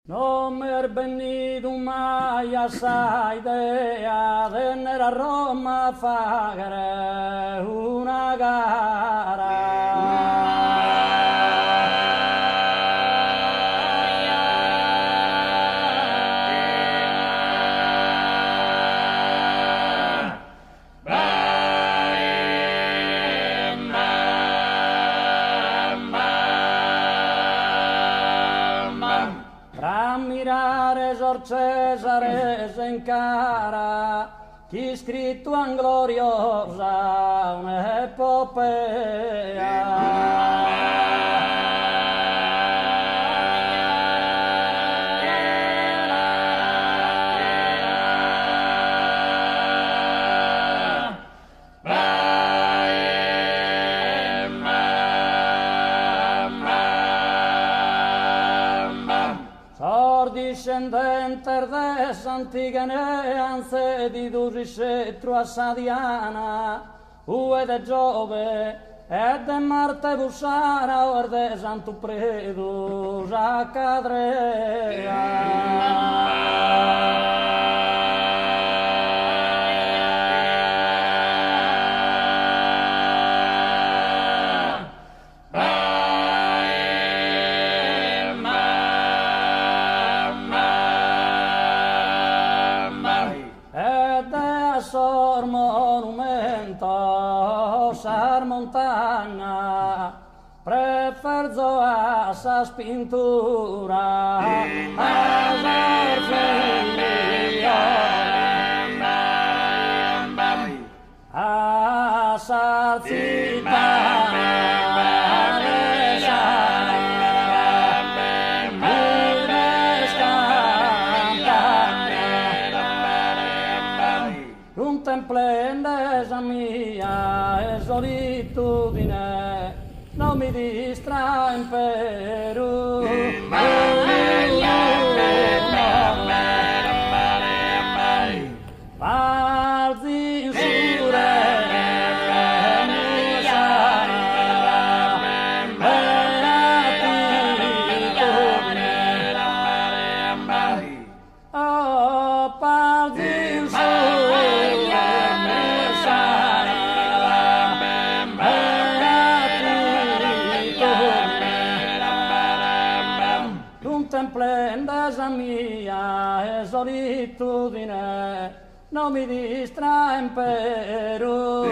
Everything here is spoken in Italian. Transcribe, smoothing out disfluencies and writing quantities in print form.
Non mi è venuto mai assai idea di andare a Roma a fare una gara. Tra mirare Sor Cesare s'incara chi scritto an gloriosa discendente de s'antiga neanze di Duricettro a Sadiana, ue de Giove e de Marte Bussara o de Santo Predo a Cadrea. Sor monumento sar montagna preferzo a sa spintura a sar figlio a sar città. Un templendesa mia e solitudine non mi distrae in Perù. Valzi in templendesa mia e solitudine non mi distrae in Perù.